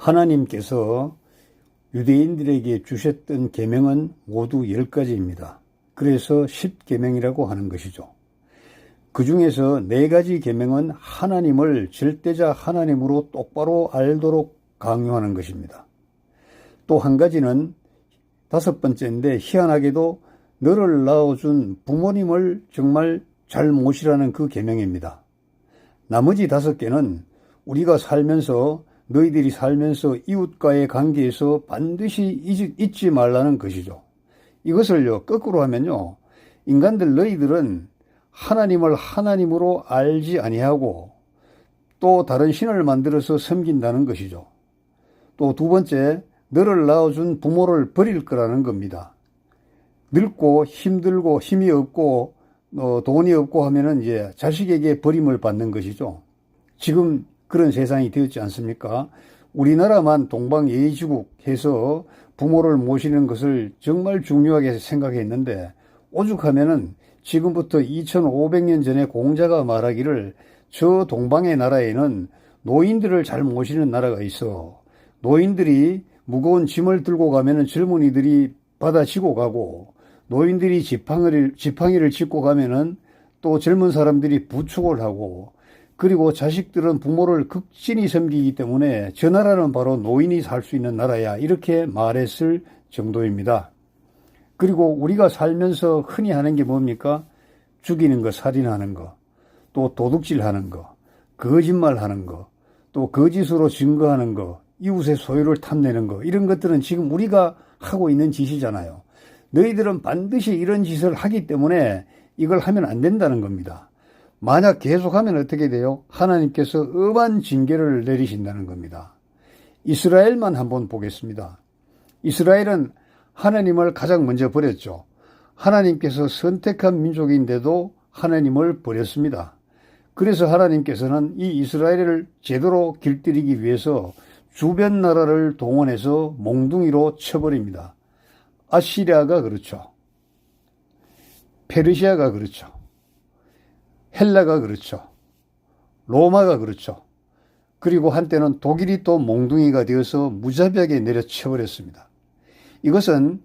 하나님께서 유대인들에게 주셨던 계명은 모두 10가지입니다. 그래서 10계명이라고 하는 것이죠. 그 중에서 4가지 계명은 하나님을 절대자 하나님으로 똑바로 알도록 강요하는 것입니다. 또 한 가지는 5번째인데 희한하게도 너를 낳아준 부모님을 정말 잘 모시라는 그 계명입니다. 나머지 5개는 우리가 살면서 너희들이 살면서 이웃과의 관계에서 반드시 잊지 말라는 것이죠. 이것을요 거꾸로 하면요, 인간들 너희들은 하나님을 하나님으로 알지 아니하고 또 다른 신을 만들어서 섬긴다는 것이죠. 또 2번째, 너를 낳아준 부모를 버릴 거라는 겁니다. 늙고 힘들고 힘이 없고 돈이 없고 하면은 이제 자식에게 버림을 받는 것이죠. 지금 그런 세상이 되었지 않습니까? 우리나라만 동방예의지국 해서 부모를 모시는 것을 정말 중요하게 생각했는데, 오죽하면은 지금부터 2500년 전에 공자가 말하기를 저 동방의 나라에는 노인들을 잘 모시는 나라가 있어. 노인들이 무거운 짐을 들고 가면은 젊은이들이 받아지고 가고, 노인들이 지팡이를 짚고 가면은 또 젊은 사람들이 부축을 하고, 그리고 자식들은 부모를 극진히 섬기기 때문에 저 나라는 바로 노인이 살 수 있는 나라야, 이렇게 말했을 정도입니다. 그리고 우리가 살면서 흔히 하는 게 뭡니까? 죽이는 거, 살인하는 거, 또 도둑질하는 거, 거짓말하는 거, 또 거짓으로 증거하는 거, 이웃의 소유를 탐내는 거, 이런 것들은 지금 우리가 하고 있는 짓이잖아요. 너희들은 반드시 이런 짓을 하기 때문에 이걸 하면 안 된다는 겁니다. 만약 계속하면 어떻게 돼요? 하나님께서 엄한 징계를 내리신다는 겁니다. 이스라엘만 한번 보겠습니다. 이스라엘은 하나님을 가장 먼저 버렸죠. 하나님께서 선택한 민족인데도 하나님을 버렸습니다. 그래서 하나님께서는 이 이스라엘을 제대로 길들이기 위해서 주변 나라를 동원해서 몽둥이로 쳐버립니다. 아시리아가 그렇죠. 페르시아가 그렇죠. 헬라가 그렇죠. 로마가 그렇죠. 그리고 한때는 독일이 또 몽둥이가 되어서 무자비하게 내려쳐버렸습니다. 이것은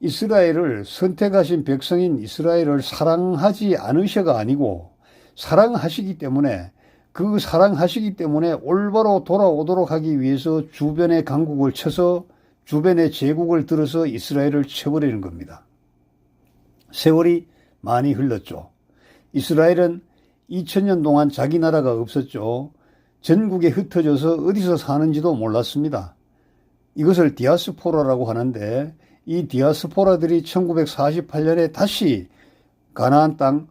이스라엘을, 선택하신 백성인 이스라엘을 사랑하지 않으셔가 아니고 사랑하시기 때문에, 그 사랑하시기 때문에 올바로 돌아오도록 하기 위해서 주변의 강국을 쳐서 주변의 제국을 들어서 이스라엘을 쳐버리는 겁니다. 세월이 많이 흘렀죠. 이스라엘은 2000년 동안 자기 나라가 없었죠. 전국에 흩어져서 어디서 사는지도 몰랐습니다. 이것을 디아스포라라고 하는데, 이 디아스포라들이 1948년에 다시 가나안 땅,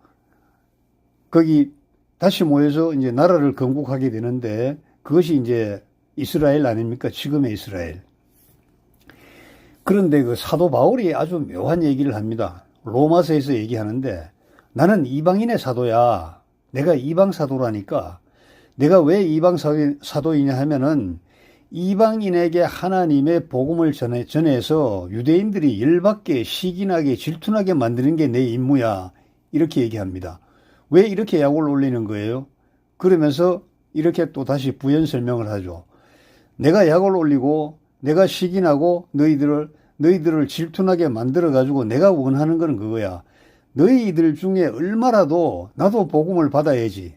거기 다시 모여서 이제 나라를 건국하게 되는데, 그것이 이제 이스라엘 아닙니까? 지금의 이스라엘. 그런데 그 사도 바울이 아주 묘한 얘기를 합니다. 로마서에서 얘기하는데, 나는 이방인의 사도야. 내가 이방 사도라니까. 내가 왜 이방 사도이냐 하면은, 이방인에게 하나님의 복음을 전해서 유대인들이 열받게, 시기나게, 질투나게 만드는 게 내 임무야. 이렇게 얘기합니다. 왜 이렇게 약을 올리는 거예요? 그러면서 이렇게 또 다시 부연 설명을 하죠. 내가 약을 올리고 내가 시기나고 너희들을 질투나게 만들어가지고 내가 원하는 건 그거야. 너희들 중에 얼마라도 나도 복음을 받아야지.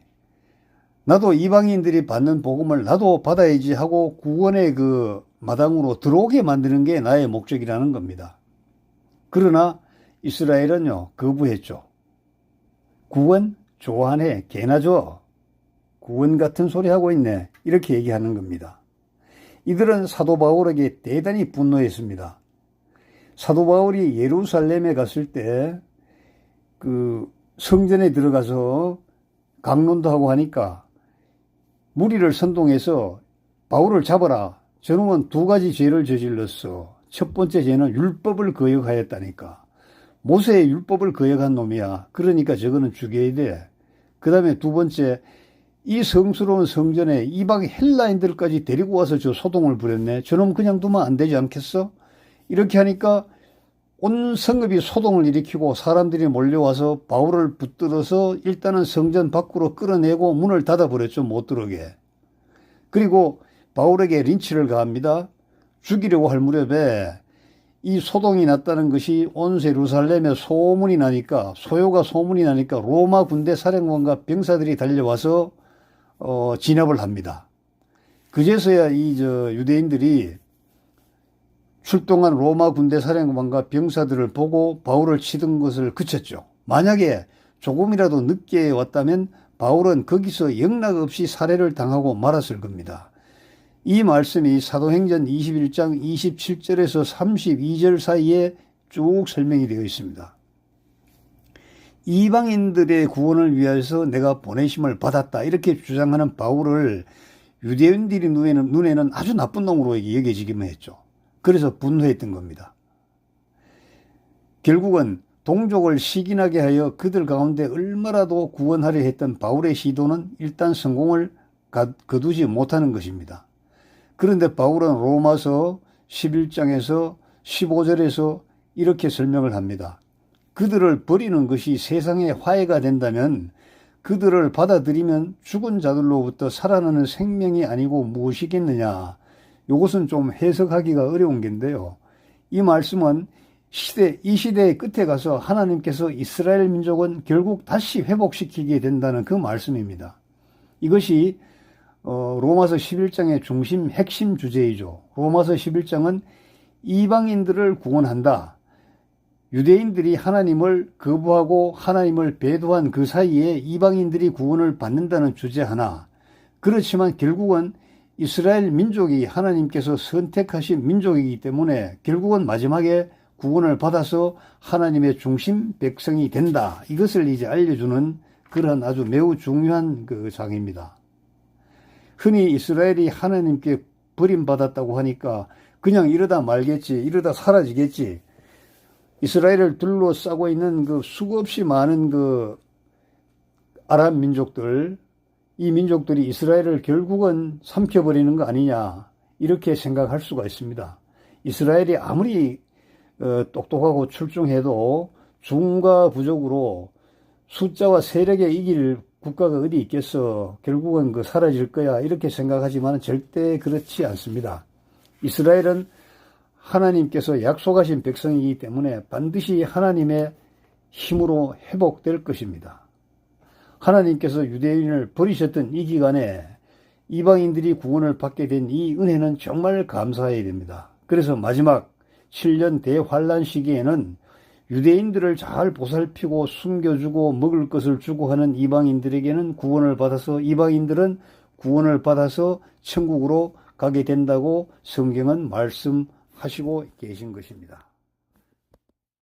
나도 이방인들이 받는 복음을 나도 받아야지 하고 구원의 그 마당으로 들어오게 만드는 게 나의 목적이라는 겁니다. 그러나 이스라엘은요, 거부했죠. 구원 좋아하네, 개나 줘. 구원 같은 소리 하고 있네. 이렇게 얘기하는 겁니다. 이들은 사도 바울에게 대단히 분노했습니다. 사도 바울이 예루살렘에 갔을 때 그 성전에 들어가서 강론도 하고 하니까 무리를 선동해서 바울을 잡아라. 저놈은 2가지 죄를 저질렀어. 첫 번째 죄는 율법을 거역하였다니까. 모세의 율법을 거역한 놈이야. 그러니까 저거는 죽여야 돼. 그 다음에 2번째, 이 성스러운 성전에 이방 헬라인들까지 데리고 와서 저 소동을 부렸네. 저놈 그냥 두면 안 되지 않겠어? 이렇게 하니까 온 성읍이 소동을 일으키고 사람들이 몰려와서 바울을 붙들어서 일단은 성전 밖으로 끌어내고 문을 닫아버렸죠. 못 들어오게. 그리고 바울에게 린치를 가합니다. 죽이려고 할 무렵에 이 소동이 났다는 것이 온 예루살렘에 소문이 나니까, 소요가 소문이 나니까 로마 군대 사령관과 병사들이 달려와서 진압을 합니다. 그제서야 유대인들이 출동한 로마 군대 사령관과 병사들을 보고 바울을 치던 것을 그쳤죠. 만약에 조금이라도 늦게 왔다면 바울은 거기서 영락없이 살해를 당하고 말았을 겁니다. 이 말씀이 사도행전 21장 27절에서 32절 사이에 쭉 설명이 되어 있습니다. 이방인들의 구원을 위해서 내가 보내심을 받았다, 이렇게 주장하는 바울을 유대인들의 눈에는 아주 나쁜 놈으로 여겨지기만 했죠. 그래서 분노했던 겁니다. 결국은 동족을 시기나게 하여 그들 가운데 얼마라도 구원하려 했던 바울의 시도는 일단 성공을 거두지 못하는 것입니다. 그런데 바울은 로마서 11장에서 15절에서 이렇게 설명을 합니다. 그들을 버리는 것이 세상에 화해가 된다면 그들을 받아들이면 죽은 자들로부터 살아나는 생명이 아니고 무엇이겠느냐. 이것은 좀 해석하기가 어려운 건데요. 이 말씀은 이 시대의 끝에 가서 하나님께서 이스라엘 민족은 결국 다시 회복시키게 된다는 그 말씀입니다. 이것이 로마서 11장의 핵심 주제이죠. 로마서 11장은 이방인들을 구원한다. 유대인들이 하나님을 거부하고 하나님을 배도한 그 사이에 이방인들이 구원을 받는다는 주제 하나. 그렇지만 결국은 이스라엘 민족이 하나님께서 선택하신 민족이기 때문에 결국은 마지막에 구원을 받아서 하나님의 중심 백성이 된다. 이것을 이제 알려주는 그런 아주 매우 중요한 그 장입니다. 흔히 이스라엘이 하나님께 버림받았다고 하니까 그냥 이러다 말겠지, 이러다 사라지겠지. 이스라엘을 둘러싸고 있는 그 수없이 많은 그 아랍 민족들, 이 민족들이 이스라엘을 결국은 삼켜버리는 거 아니냐, 이렇게 생각할 수가 있습니다. 이스라엘이 아무리 똑똑하고 출중해도 중과 부족으로 숫자와 세력에 이길 국가가 어디 있겠어. 결국은 사라질 거야, 이렇게 생각하지만 절대 그렇지 않습니다. 이스라엘은 하나님께서 약속하신 백성이기 때문에 반드시 하나님의 힘으로 회복될 것입니다. 하나님께서 유대인을 버리셨던 이 기간에 이방인들이 구원을 받게 된 이 은혜는 정말 감사해야 됩니다. 그래서 마지막 7년 대환란 시기에는 유대인들을 잘 보살피고 숨겨주고 먹을 것을 주고 하는 이방인들에게는 구원을 받아서 이방인들은 구원을 받아서 천국으로 가게 된다고 성경은 말씀하시고 계신 것입니다.